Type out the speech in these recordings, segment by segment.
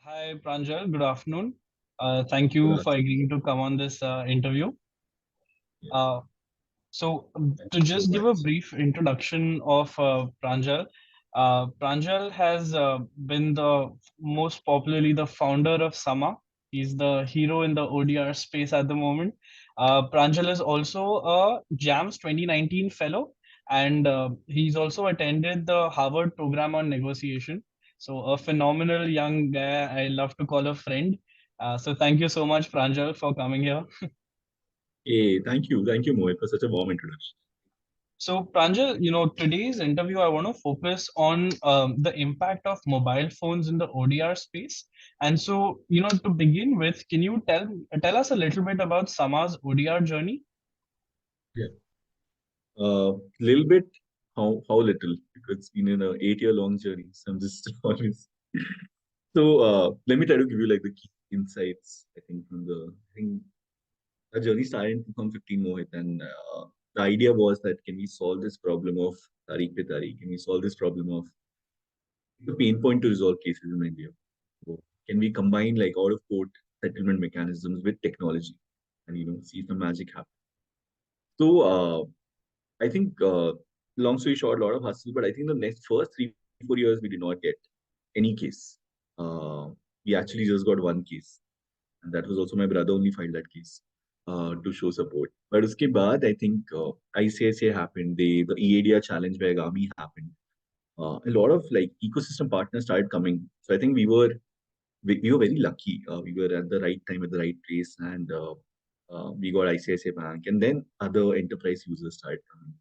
Hi, Pranjal. Good afternoon. Thank Good you for afternoon. agreeing to come on this interview. Yeah, To thank you so just give a much. brief introduction of Pranjal, Pranjal has been the most popularly the founder of Sama. He's the hero in the ODR space at the moment. Pranjal is also a JAMS 2019 fellow, and he's also attended the Harvard program on negotiation. So, a phenomenal young guy I love to call a friend. So, thank you so much, Pranjal, for coming here. Hey, thank you, Mohit, for such a warm introduction. So, Pranjal, today's interview, I want to focus on the impact of mobile phones in the ODR space. And so, to begin with, can you tell us a little bit about Sama's ODR journey? Yeah, little bit, how little? Because it's been an 8 year long journey. So I'm just always. So let me try to give you like the key insights. I think the journey started in 2015, Mohit, and the idea was that can we solve this problem of Tariq pe Tariq? Can we solve this problem of the pain point to resolve cases in India? So can we combine like out of court settlement mechanisms with technology and see some magic happen? So I think long story short, a lot of hustle, but I think the next first 3 4 years we did not get any case. Uh, we actually just got one case, and that was also my brother only filed that case to show support. But uske baad, I think ICICI happened. The EADR challenge by Agami happened. A lot of like ecosystem partners started coming. So I think we were very lucky. We were at the right time at the right place, and we got ICICI Bank, and then other enterprise users started coming.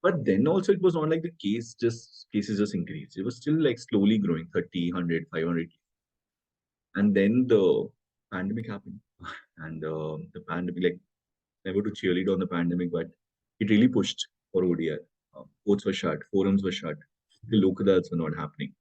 But then also it was not like the cases just increased. It was still like slowly growing, 30, 100, 500. And then the pandemic happened. And the pandemic, like never to cheerlead on the pandemic, but it really pushed for ODR. Courts were shut, forums were shut, the local adults were not happening.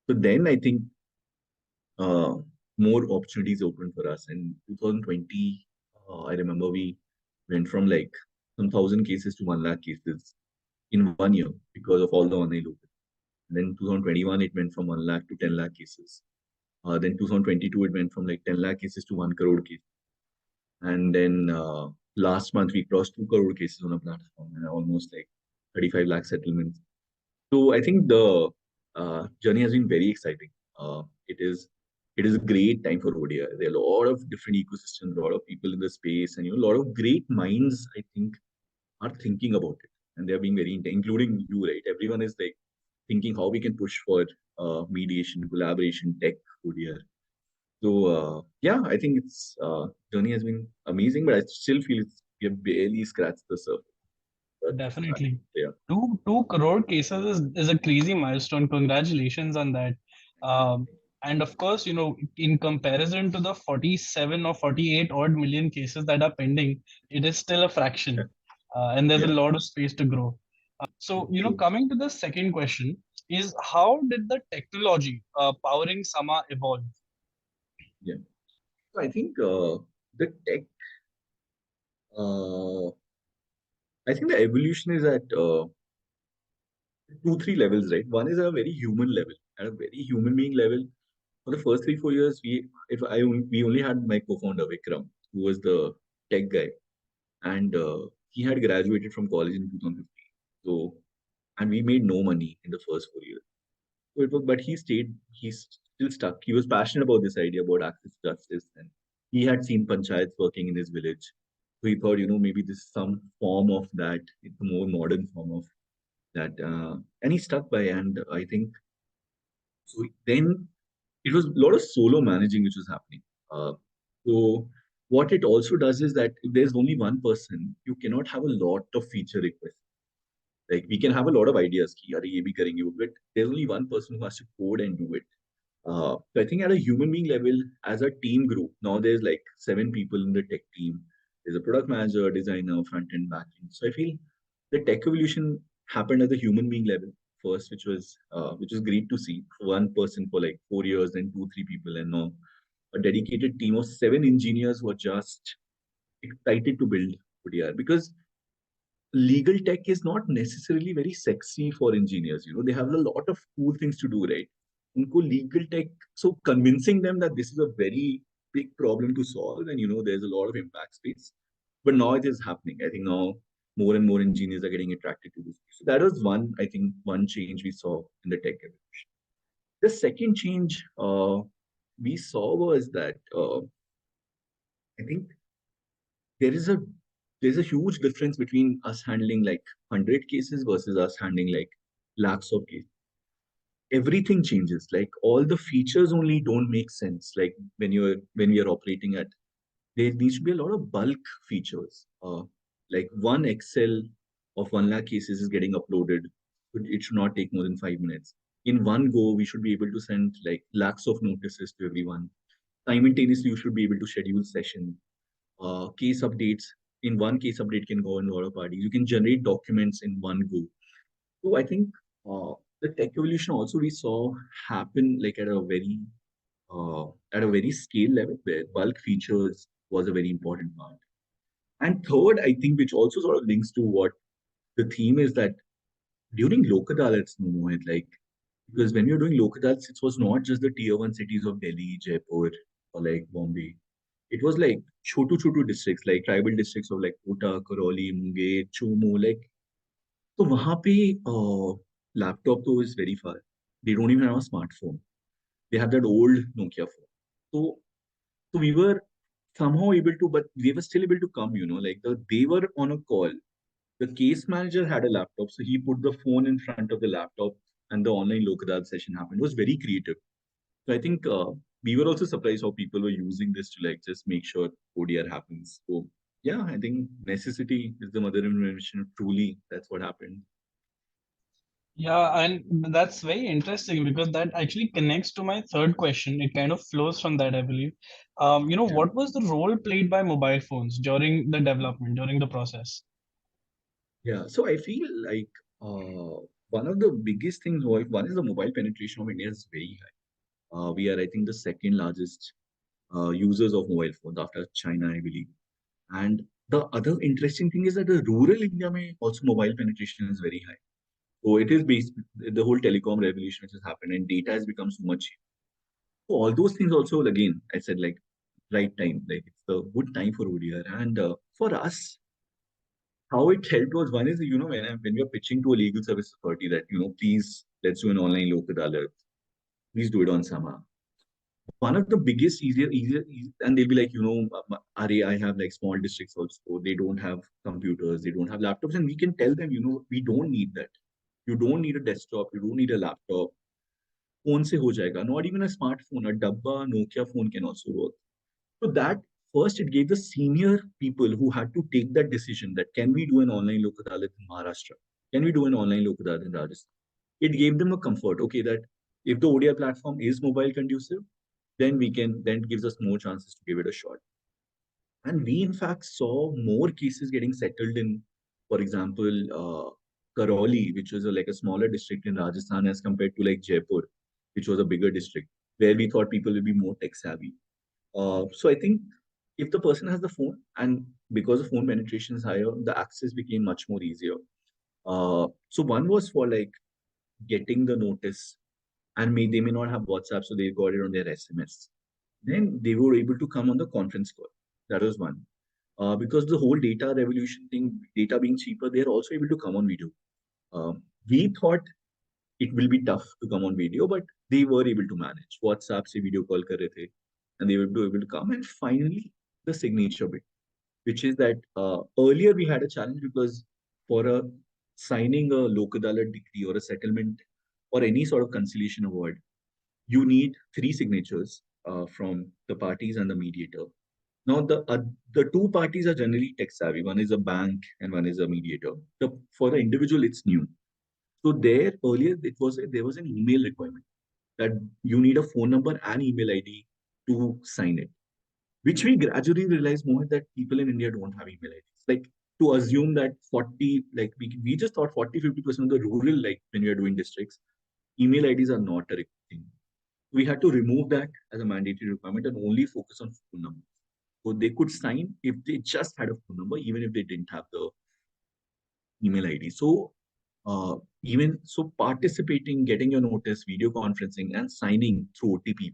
So then I think uh, more opportunities opened for us. In 2020, I remember we went from like some thousand cases to 1 lakh cases in 1 year because of all the online local. Then 2021, it went from 1 lakh to 10 lakh cases. Then 2022, it went from like 10 lakh cases to 1 crore cases. And then last month, we crossed 2 crore cases on a platform and almost like 35 lakh settlements. So I think the journey has been very exciting. It is a great time for ODI. There are a lot of different ecosystems, a lot of people in the space, and a lot of great minds. I think are thinking about it, and they are being very including you, right? Everyone is like thinking how we can push for mediation, collaboration, tech, ODR. So yeah, I think it's journey has been amazing, but I still feel we have barely scratched the surface. But Definitely. yeah, Two crore cases is a crazy milestone. Congratulations on that. Um, and of course, in comparison to the 47 or 48 odd million cases that are pending, it is still a fraction. And there's a yeah, lot of space to grow. So, true. coming to the second question is how did the technology powering Sama evolve? Yeah. So I think the tech, uh, I think the evolution is at two, three levels, right? One is a very human level, at a very human being level. For the first 3 4 years, we only had my co-founder Vikram, who was the tech guy, and he had graduated from college in 2015. So, and we made no money in the first 4 years. So it was, but he stayed. He's still stuck. He was passionate about this idea about access to justice, and he had seen panchayats working in his village. So he thought, maybe this is some form of that. It's a more modern form of that, and he stuck by. And I think so. Then it was a lot of solo managing which was happening. So what it also does is that if there's only one person, you cannot have a lot of feature requests. Like we can have a lot of ideas, ki, "Arey, ye bhi karenge," but there's only one person who has to code and do it. So I think at a human being level, as a team group, now there's like 7 people in the tech team. There's a product manager, designer, front end, back end. So I feel the tech evolution happened at the human being level first, which was great to see. One person for like 4 years, then two, 3 people, and now a dedicated team of 7 engineers who are just excited to build ODR because legal tech is not necessarily very sexy for engineers. They have a lot of cool things to do, right? उनको legal tech, so convincing them that this is a very big problem to solve, and there's a lot of impact space. But now it is happening. I think now more and more engineers are getting attracted to this. So that was one, I think, one change we saw in the tech evolution. The second change we saw was that I think there is a there's a huge difference between us handling like 100 cases versus us handling like lakhs of cases. Everything changes. Like all the features only don't make sense. Like when we are operating at, there needs to be a lot of bulk features. Like one Excel of 1 lakh cases is getting uploaded. It should not take more than 5 minutes. In one go, we should be able to send like lakhs of notices to everyone. Simultaneously, you should be able to schedule session. Case updates. In one case update can go in a lot of parties. You can generate documents in one go. So I think the tech evolution also we saw happen like at a very scale level where bulk features was a very important part. And third, I think, which also sort of links to what the theme is, that during Lok Adalats, Mohit, like, because when you're doing Lok Adalats, it was not just the tier one cities of Delhi, Jaipur, or like Bombay. It was like chotu districts, like tribal districts of like Kota, Karoli, Munger, Chumu, like, so वहाँ पे laptop तो is very far. They don't even have a smartphone. They have that old Nokia phone. So so we were somehow able to, but they were still able to come, like they were on a call. The case manager had a laptop, so he put the phone in front of the laptop and the online Lokadal session happened. It was very creative. So I think we were also surprised how people were using this to like just make sure ODR happens. So yeah, I think necessity is the mother of invention. Truly, that's what happened. Yeah, and that's very interesting because that actually connects to my third question. It kind of flows from that, I believe. Yeah. What was the role played by mobile phones during the development, during the process? Yeah. So I feel like one of the biggest things, one is the mobile penetration of India is very high. We are, I think, the second largest users of mobile phones after China, I believe. And the other interesting thing is that the rural India mein also mobile penetration is very high. So it is based the whole telecom revolution which has happened, and data has become so much. So all those things also again, I said like right time, like it's a good time for ODR. And for us, how it helped was one is when we are pitching to a legal service authority that please let's do an online local alert, please do it on Sama. One of the biggest and they'll be like, I have like small districts also. They don't have computers, they don't have laptops, and we can tell them, we don't need that. You don't need a desktop, you don't need a laptop. Phone se ho jayega. Not even a smartphone, a dabba Nokia phone can also work. So that first it gave the senior people who had to take that decision that can we do an online Lok Adalat in Maharashtra? Can we do an online Lok Adalat in Rajasthan? It gave them a comfort, okay, that if the ODI platform is mobile conducive, then it gives us more chances to give it a shot. And we in fact saw more cases getting settled in, for example, Karoli, which was like a smaller district in Rajasthan as compared to like Jaipur, which was a bigger district, where we thought people will be more tech savvy. So I think if the person has the phone, and because the phone penetration is higher, the access became much more easier. So one was for like getting the notice, and they may not have WhatsApp, so they got it on their SMS. Then they were able to come on the conference call. That was one. Because the whole data revolution thing, data being cheaper, they're also able to come on video. We thought it will be tough to come on video, but they were able to manage. WhatsApp se video call kar rahe the, and they were able to come. And finally, the signature bit, which is that earlier we had a challenge because for a signing a local dollar decree or a settlement or any sort of conciliation award, you need three signatures from the parties and the mediator. Now, the two parties are generally tech savvy. One is a bank and one is a mediator. For the individual, it's new. So there earlier there was an email requirement that you need a phone number and email ID to sign it, which we gradually realized more that people in India don't have email IDs. Like to assume that 40, like we just thought 40-50% of the rural, like when we are doing districts, email IDs are not a thing. We had to remove that as a mandatory requirement and only focus on phone numbers. So they could sign if they just had a phone number, even if they didn't have the email ID. So Even so, participating, getting your notice, video conferencing, and signing through OTP,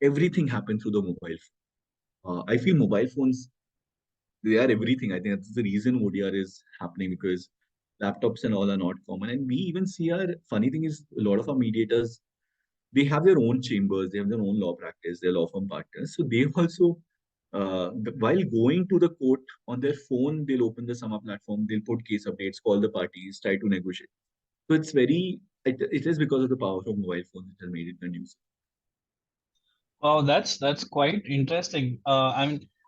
everything happened through the mobile phone. I feel mobile phones, they are everything. I think that's the reason ODR is happening, because laptops and all are not common. And we even see our funny thing is a lot of our mediators, they have their own chambers, they have their own law practice, their law firm partners. So they also, while going to the court on their phone, they'll open the Sama platform, they'll put case updates, call the parties, try to negotiate. So it's it is because of the power of mobile phones that has made it conducive. Wow, that's quite interesting.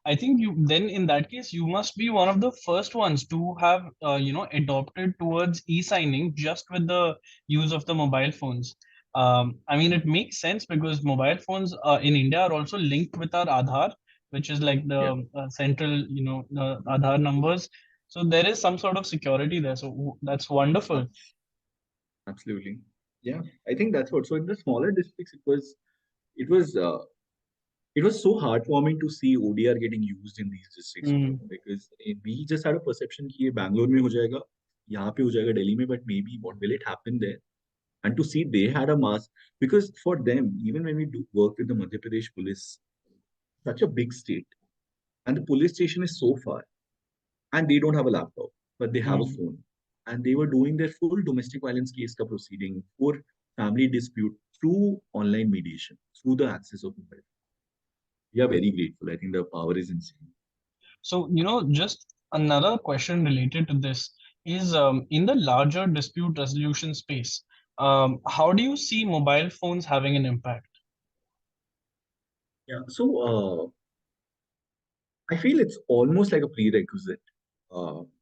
I think you then in that case you must be one of the first ones to have adopted towards e-signing just with the use of the mobile phones. I mean, it makes sense because mobile phones in India are also linked with our Aadhaar, which is like Yeah, the central, the Aadhaar numbers. So there is some sort of security there. So that's wonderful. abs- absolutely. Yeah, I think that's what. So in the smaller districts, it was it was so heartwarming to see ODR getting used in these districts, Mm. because we just had a perception कि ये Bangalore में हो जाएगा, यहाँ पे हो जाएगा Delhi में, but maybe what will it happen there? And to see they had a mass, because for them, even when we do work with the Madhya Pradesh police, such a big state, and the police station is so far, and they don't have a laptop, but they have a Mm. phone, and they were doing their full domestic violence case ka proceeding for family dispute through online mediation, through the access of mobile. We are very grateful. I think the power is insane. So, just another question related to this is in the larger dispute resolution space, how do you see mobile phones having an impact? Yeah. So I feel it's almost like a prerequisite.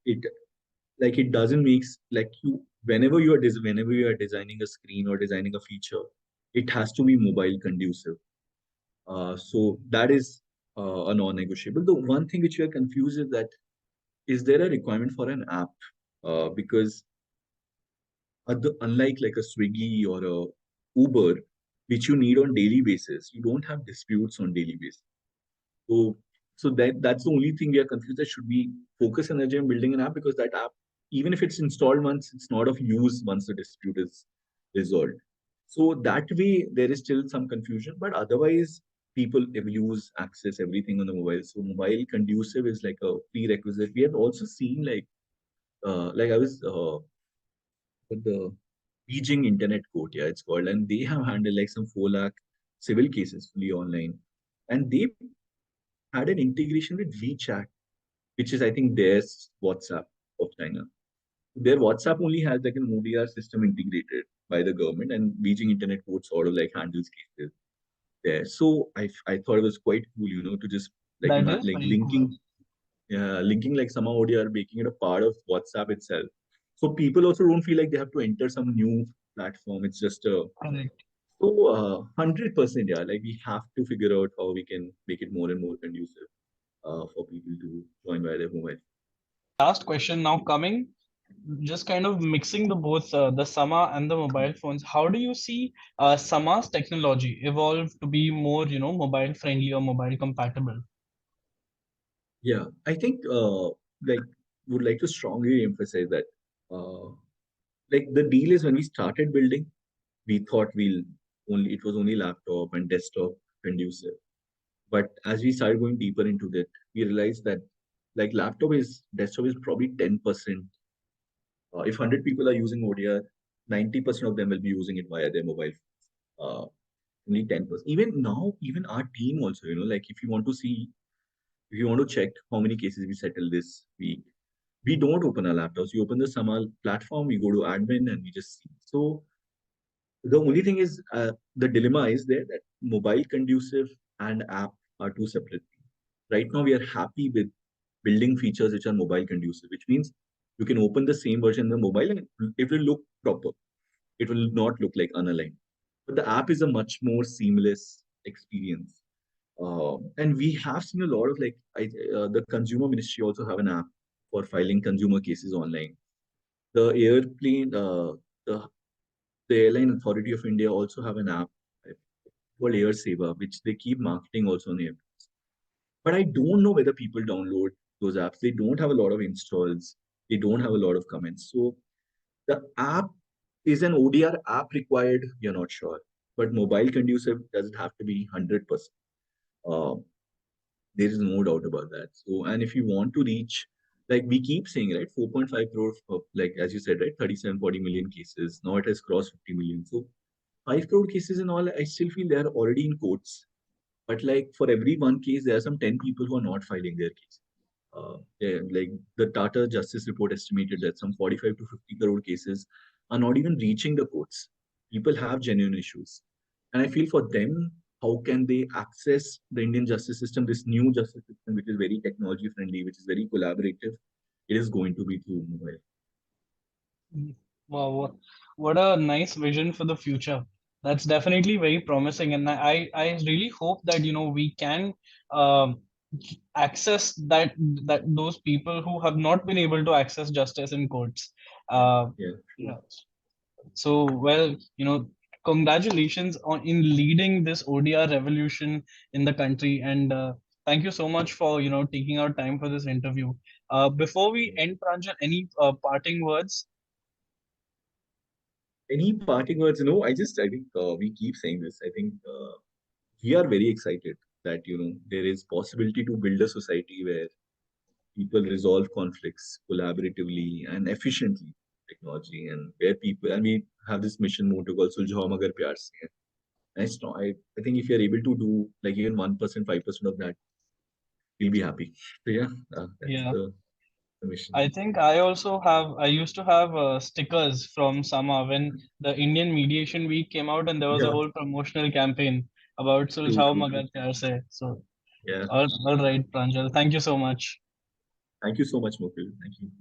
It like it doesn't make like you whenever you are designing a screen or designing a feature, it has to be mobile conducive. So that is a non-negotiable. The one thing which we are confused is that, is there a requirement for an app? Because unlike like a Swiggy or a Uber, which you need on daily basis, you don't have disputes on daily basis. So, that's the only thing we are confused that should we focus energy on building an app, because that app, even if it's installed once, it's not of use once the dispute is resolved. So that way there is still some confusion, but otherwise people use access everything on the mobile. So mobile conducive is like a prerequisite. We have also seen like I was at the Beijing Internet Court, yeah, it's called, and they have handled like some 4 lakh civil cases fully online, and they had an integration with WeChat, which is I think their WhatsApp of China. Their WhatsApp only has like an ODR system integrated by the government, and Beijing Internet Court sort of like handles cases there. So I thought it was quite cool, to just like That is like very cool. linking like some ODR, making it a part of WhatsApp itself. So people also don't feel like they have to enter some new platform. It's just a Correct. 100%, yeah. Like we have to figure out how we can make it more and more conducive for people to join by their mobile. Last question now coming, just kind of mixing the both the Sama and the mobile phones. How do you see Sama's technology evolve to be more, mobile friendly or mobile compatible? Yeah, I think like would like to strongly emphasize that uh, like the deal is when we started building, we thought it was only laptop and desktop conducive. But as we started going deeper into that, we realized that like desktop is probably 10%. If 100 people are using ODR, 90% of them will be using it via their mobile. Uh, Only 10%. Even now, even our team also, like if you want to check how many cases we settled this week, we don't open our laptops. We open the Samal platform, we go to admin, and we just see. So the only thing is, the dilemma is there that mobile conducive and app are two separate things. Right now, we are happy with building features which are mobile conducive, which means you can open the same version in the mobile and it will look proper. It will not look like unaligned. But the app is a much more seamless experience. And we have seen a lot of the consumer ministry also have an app for filing consumer cases online. The airplane, the the Airline Authority of India also have an app called Air Seva, which they keep marketing also on airplanes. But I don't know whether people download those apps. They don't have a lot of installs. They don't have a lot of comments. So The app is an ODR app required? We are not sure. But mobile conducive, does it have to be 100%? Uh, there is no doubt about that. So, and if you want to reach, like we keep saying, right, 4.5 crore, like as you said, right, 37, 40 million cases. Now it has crossed 50 million. So 5 crore cases and all, I still feel they are already in courts. But like for every one case, there are some 10 people who are not filing their case. Yeah, like the Tata Justice Report estimated that some 45 to 50 crore cases are not even reaching the courts. People have genuine issues. And I feel for them, how can they access the Indian justice system, this new justice system, which is very technology friendly, which is very collaborative? It is going to be through mobile. Mm. Wow, what a nice vision for the future. That's definitely very promising, and I really hope that we can um, access that those people who have not been able to access justice in courts. Uh, Yeah, true. yeah. So well, congratulations on in leading this ODR revolution in the country, and thank you so much for taking out time for this interview. Before we end, Pranjal, any parting words? Any parting words? No, I think we keep saying this. I think we are very excited that, there is possibility to build a society where people resolve conflicts collaboratively and efficiently technology, and where people, and we have this mission motto called Suljhao Magar Pyar Se. And it's not, I think if you're able to do like even 1%, 5% of that, we'll be happy. So yeah, that's Yeah. the mission. I think I used to have stickers from Sama when the Indian Mediation Week came out, and there was a Yeah, whole promotional campaign about true, Suljhao true, true. Magar Pyar Se. So, Yeah. all right, Pranjal. Thank you so much. Thank you so much, Mukul. Thank you.